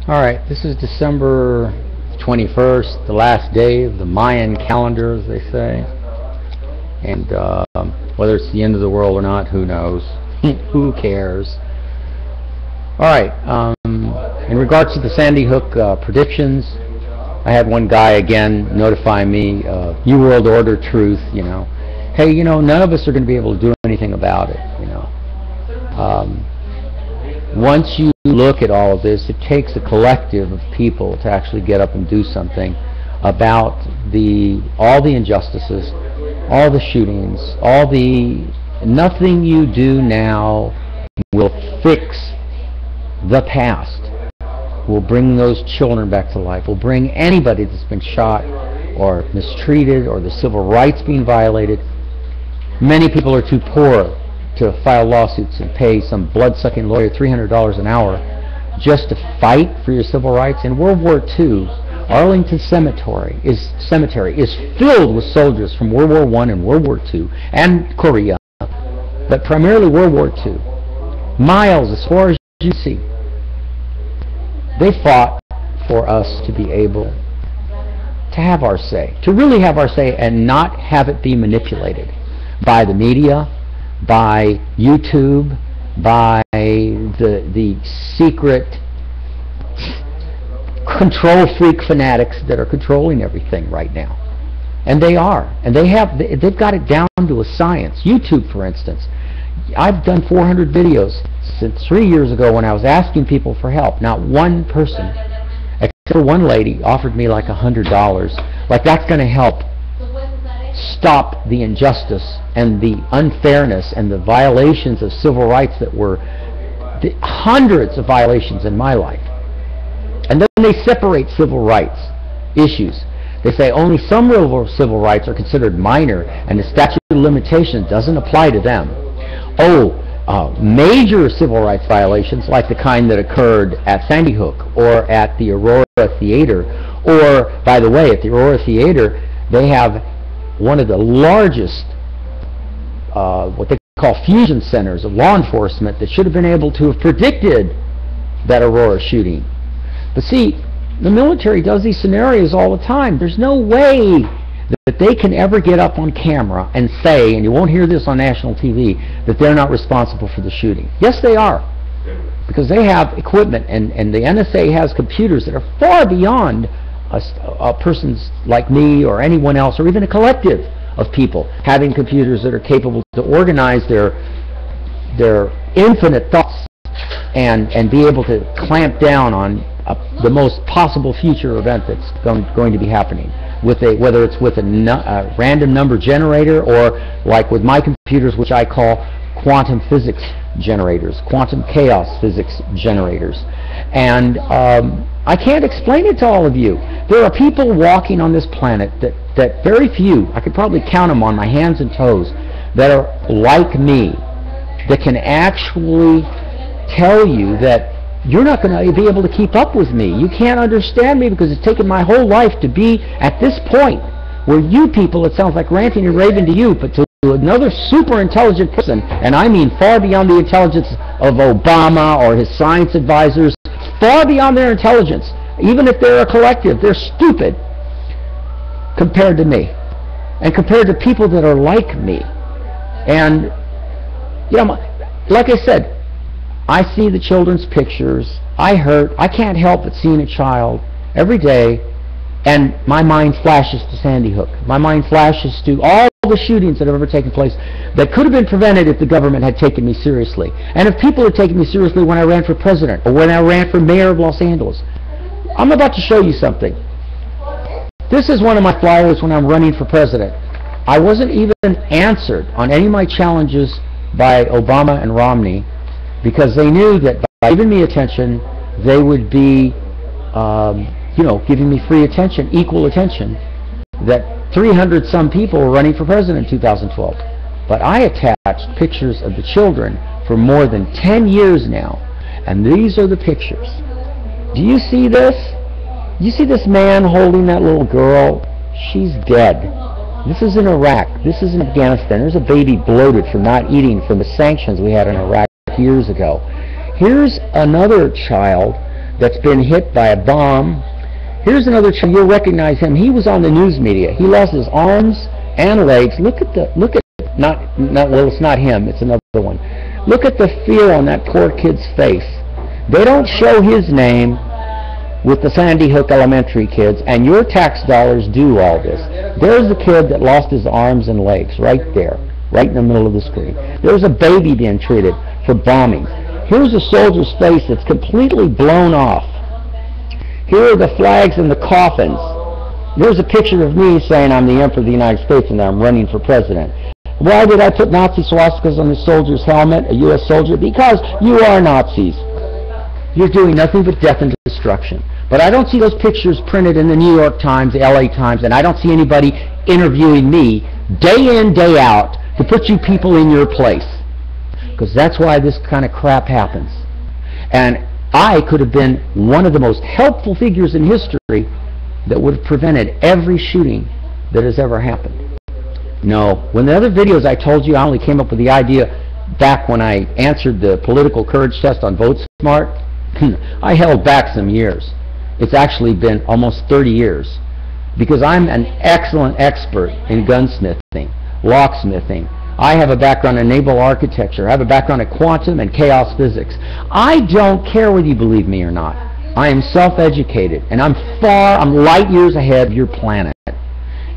All right, this is December 21st, the last day of the Mayan calendar, as they say. And whether it's the end of the world or not, who knows? Who cares? All right, in regards to the Sandy Hook predictions, I had one guy again notify me, New World Order truth, Hey, none of us are going to be able to do anything about it, Once you look at all of this, it takes a collective of people to actually get up and do something about all the injustices, all the shootings, nothing you do now will fix the past, will bring those children back to life, will bring anybody that's been shot or mistreated or the civil rights being violated. Many people are too poor to file lawsuits and pay some blood-sucking lawyer $300 an hour just to fight for your civil rights. In World War II, Arlington Cemetery is filled with soldiers from World War I and World War II and Korea, but primarily World War II. Miles as far as you see. They fought for us to be able to have our say, to really have our say and not have it be manipulated by the media, by YouTube, by the secret control freak fanatics that are controlling everything right now. And they are. And they've got it down to a science. YouTube, for instance. I've done 400 videos since 3 years ago when I was asking people for help. Not one person, except for one lady, offered me like $100. Like that's going to help stop the injustice and the unfairness and the violations of civil rights that were hundreds of violations in my life. And then they separate civil rights issues. They say only some civil rights are considered minor and the statute of limitations doesn't apply to them. Major civil rights violations like the kind that occurred at Sandy Hook or at the Aurora Theater, or, by the way, at the Aurora Theater, they have one of the largest, what they call fusion centers of law enforcement that should have been able to have predicted that Aurora shooting. But see, the military does these scenarios all the time. There's no way that they can ever get up on camera and say, and you won't hear this on national TV, that they're not responsible for the shooting. Yes, they are, because they have equipment, and the NSA has computers that are far beyond persons like me or anyone else, or even a collective of people having computers that are capable to organize their infinite thoughts and be able to clamp down on the most possible future event that's going to be happening, whether it's with a random number generator or like with my computers, which I call quantum physics generators, quantum chaos physics generators. And I can't explain it to all of you. There are people walking on this planet that very few, I could probably count them on my hands and toes, that are like me, that can actually tell you that you're not going to be able to keep up with me. You can't understand me because it's taken my whole life to be at this point where you people, it sounds like ranting and raving to you, but to another super intelligent person, and I mean far beyond the intelligence of Obama or his science advisors, far beyond their intelligence, even if they're a collective, they're stupid compared to me and compared to people that are like me. And, like I said, I see the children's pictures, I can't help but seeing a child every day, and my mind flashes to Sandy Hook. My mind flashes to all the shootings that have ever taken place that could have been prevented if the government had taken me seriously. And if people had taken me seriously when I ran for president or when I ran for mayor of Los Angeles. I'm about to show you something. This is one of my flyers when I'm running for president. I wasn't even answered on any of my challenges by Obama and Romney because they knew that by giving me attention, they would be giving me free attention, equal attention, that 300 some people were running for president in 2012. But I attached pictures of the children for more than 10 years now, and these are the pictures. Do you see this? You see this man holding that little girl? She's dead. This is in Iraq. This is in Afghanistan. There's a baby bloated from not eating from the sanctions we had in Iraq years ago. Here's another child that's been hit by a bomb. Here's another child. You'll recognize him. He was on the news media. He lost his arms and legs. Look at well, it's not him. It's another one. Look at the fear on that poor kid's face. They don't show his name with the Sandy Hook Elementary kids, and your tax dollars do all this. There's the kid that lost his arms and legs right there, right in the middle of the screen. There's a baby being treated for bombing. Here's a soldier's face that's completely blown off. Here are the flags and the coffins. There's a picture of me saying I'm the Emperor of the United States and that I'm running for president. Why did I put Nazi swastikas on the soldier's helmet, a U.S. soldier? Because you are Nazis. You're doing nothing but death and destruction. But I don't see those pictures printed in the New York Times, the LA Times, and I don't see anybody interviewing me day in, day out to put you people in your place. Because that's why this kind of crap happens. And I could have been one of the most helpful figures in history that would have prevented every shooting that has ever happened. No. When the other videos I told you, I only came up with the idea back when I answered the political courage test on VoteSmart. I held back some years. It's actually been almost 30 years. Because I'm an excellent expert in gunsmithing, locksmithing. I have a background in naval architecture. I have a background in quantum and chaos physics. I don't care whether you believe me or not. I am self-educated, and I'm light years ahead of your planet.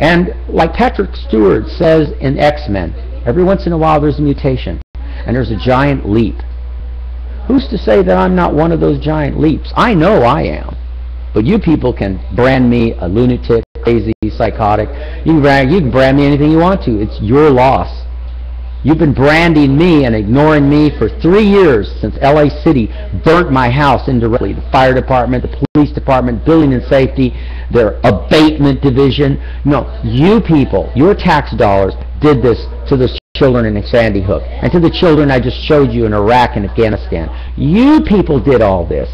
And like Patrick Stewart says in X-Men, every once in a while there's a mutation, and there's a giant leap. Who's to say that I'm not one of those giant leaps? I know I am. But you people can brand me a lunatic, crazy, psychotic. You can brand me anything you want to. It's your loss. You've been branding me and ignoring me for 3 years since LA City burnt my house indirectly. The fire department, the police department, building and safety, their abatement division. No, you people, your tax dollars did this to the children in Sandy Hook and to the children I just showed you in Iraq and Afghanistan. You people did all this,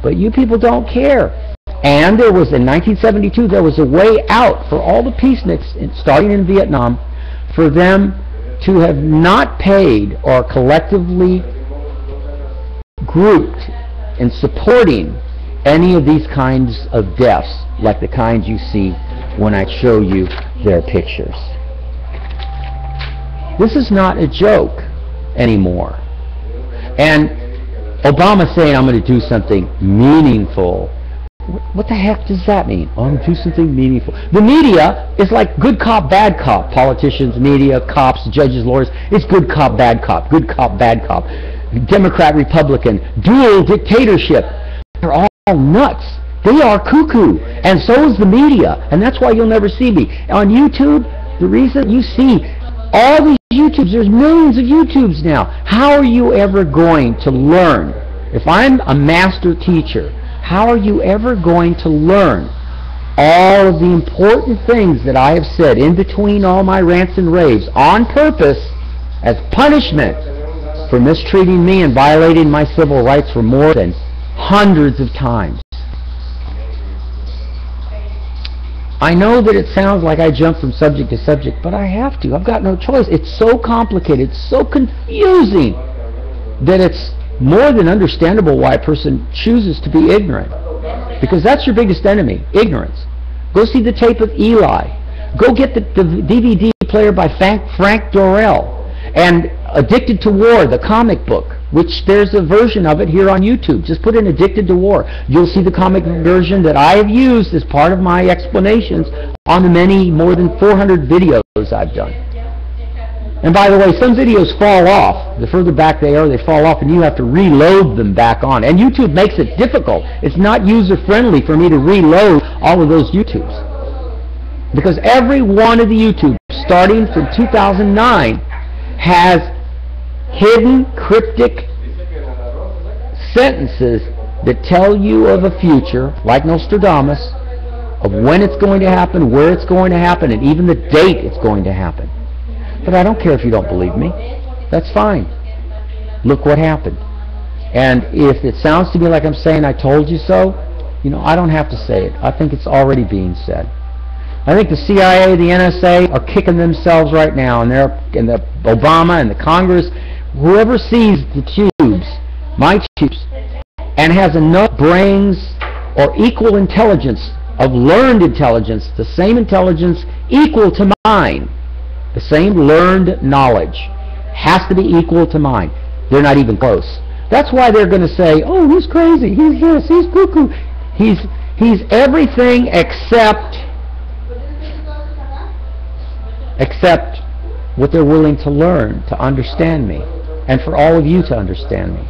but you people don't care. And there was, in 1972, there was a way out for all the peaceniks, starting in Vietnam, for them to have not paid or collectively grouped in supporting any of these kinds of deaths, like the kinds you see when I show you their pictures. This is not a joke anymore. And Obama saying I'm going to do something meaningful. What the heck does that mean? Oh, I'm going to do something meaningful. The media is like good cop, bad cop. Politicians, media, cops, judges, lawyers. It's good cop, bad cop. Good cop, bad cop. Democrat, Republican. Dual dictatorship. They're all nuts. They are cuckoo. And so is the media. And that's why you'll never see me. On YouTube, the reason you see all these YouTubes, there's millions of YouTubes now. How are you ever going to learn? If I'm a master teacher, how are you ever going to learn all of the important things that I have said in between all my rants and raves on purpose as punishment for mistreating me and violating my civil rights for more than hundreds of times? I know that it sounds like I jump from subject to subject, but I have to. I've got no choice. It's so complicated, it's so confusing that it's more than understandable why a person chooses to be ignorant. Because that's your biggest enemy, ignorance. Go see the tape of Eli. Go get the DVD player by Frank Dorrell. And Addicted to War, the comic book, which there's a version of it here on YouTube. Just put in Addicted to War. You'll see the comic version that I have used as part of my explanations on the many, more than 400 videos I've done. And by the way, some videos fall off. The further back they are, they fall off, and you have to reload them back on. And YouTube makes it difficult. It's not user-friendly for me to reload all of those YouTubes. Because every one of the YouTubes, starting from 2009, has hidden, cryptic sentences that tell you of a future, like Nostradamus, of when it's going to happen, where it's going to happen, and even the date it's going to happen. But I don't care if you don't believe me. That's fine. Look what happened. And if it sounds to me like I'm saying I told you so, you know, I don't have to say it. I think it's already being said. I think the CIA, the NSA are kicking themselves right now, and the Obama and the Congress, whoever sees the tubes, my tubes, and has enough brains or equal intelligence, of learned intelligence, the same intelligence equal to mine, the same learned knowledge has to be equal to mine. They're not even close. That's why they're going to say, oh, he's crazy, he's this, he's cuckoo. He's everything except what they're willing to learn to understand me, and for all of you to understand me.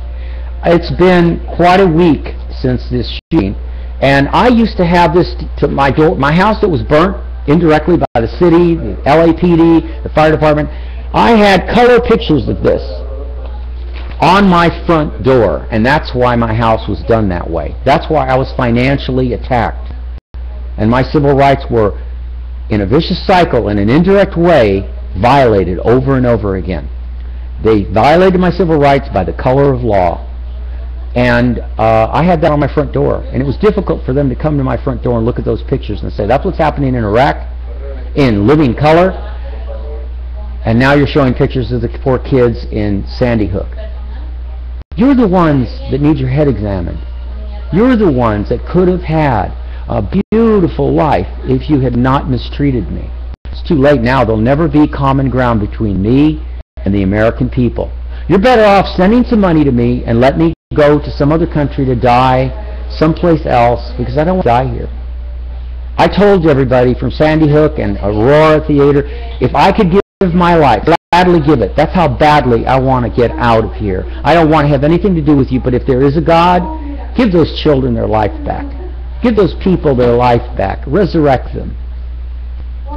It's been quite a week since this shooting, and I used to have this to my door, my house that was burnt indirectly by the city, the LAPD, the fire department. I had color pictures of this on my front door, and that's why my house was done that way. That's why I was financially attacked. And my civil rights were, in a vicious cycle, in an indirect way, violated over and over again. They violated my civil rights by the color of law. And I had that on my front door. And it was difficult for them to come to my front door and look at those pictures and say, that's what's happening in Iraq, in living color. And now you're showing pictures of the poor kids in Sandy Hook. You're the ones that need your head examined. You're the ones that could have had a beautiful life if you had not mistreated me. It's too late now. There'll never be common ground between me and the American people. You're better off sending some money to me and let me go to some other country to die someplace else, because I don't want to die here. I told everybody from Sandy Hook and Aurora Theater, if I could give my life, gladly give it. That's how badly I want to get out of here. I don't want to have anything to do with you, but if there is a God, give those children their life back. Give those people their life back. Resurrect them.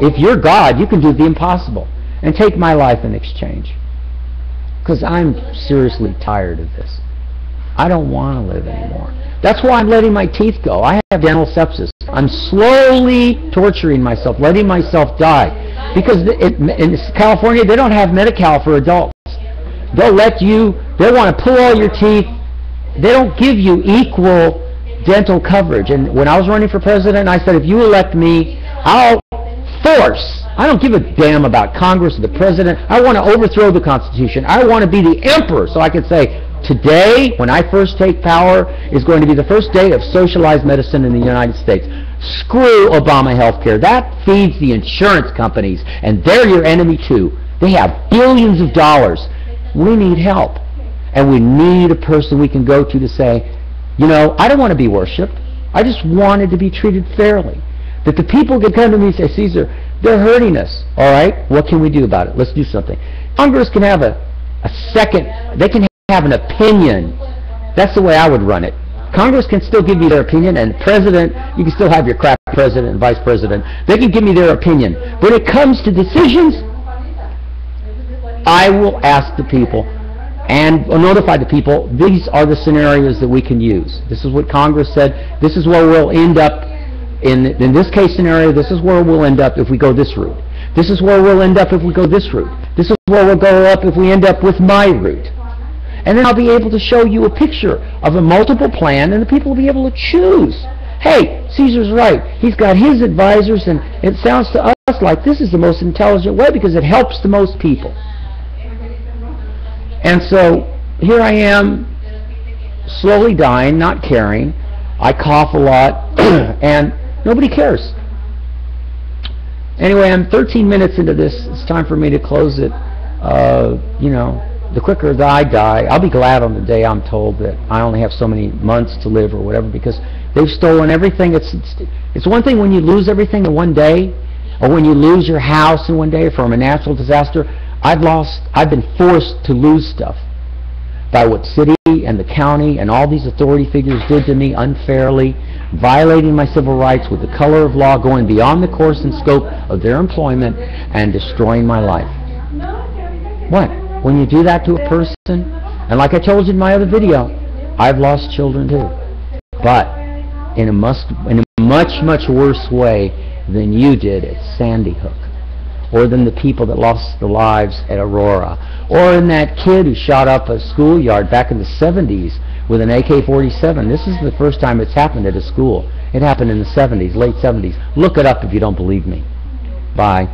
If you're God, you can do the impossible and take my life in exchange. Because I'm seriously tired of this. I don't want to live anymore. That's why I'm letting my teeth go. I have dental sepsis. I'm slowly torturing myself, letting myself die. Because in California, they don't have Medi-Cal for adults. They'll let you, they want to pull all your teeth. They don't give you equal dental coverage. And when I was running for president, I said, if you elect me, I'll force. I don't give a damn about Congress or the president. I want to overthrow the Constitution. I want to be the emperor so I can say, today, when I first take power, is going to be the first day of socialized medicine in the United States. Screw Obama healthcare. That feeds the insurance companies, and they're your enemy too. They have billions of dollars. We need help. And we need a person we can go to say, you know, I don't want to be worshipped. I just wanted to be treated fairly. That the people can come to me and say, Caesar, they're hurting us. All right, what can we do about it? Let's do something. Congress can have a second, they can have an opinion. That's the way I would run it. Congress can still give me their opinion, and the president, you can still have your crap president and vice president. They can give me their opinion. When it comes to decisions, I will ask the people and notify the people, these are the scenarios that we can use. This is what Congress said. This is where we'll end up. In this case scenario, this is where we'll end up if we go this route. This is where we'll end up if we go this route. This is where we'll go up if we end up with my route. And then I'll be able to show you a picture of a multiple plan, and the people will be able to choose. Hey, Caesar's right. He's got his advisors, and it sounds to us like this is the most intelligent way because it helps the most people. And so here I am, slowly dying, not caring. I cough a lot, and nobody cares. Anyway, I'm 13 minutes into this. It's time for me to close it. You know, the quicker that I die, I'll be glad on the day I'm told that I only have so many months to live or whatever, because they've stolen everything. It's one thing when you lose everything in one day, or when you lose your house in one day from a natural disaster. I've been forced to lose stuff by what city and the county and all these authority figures did to me unfairly, violating my civil rights with the color of law, going beyond the course and scope of their employment, and destroying my life. What? When you do that to a person, and like I told you in my other video, I've lost children too, but in a much, much worse way than you did at Sandy Hook, or than the people that lost their lives at Aurora, or in that kid who shot up a schoolyard back in the 70s with an AK-47. This is the first time it's happened at a school. It happened in the 70s, late 70s. Look it up if you don't believe me. Bye.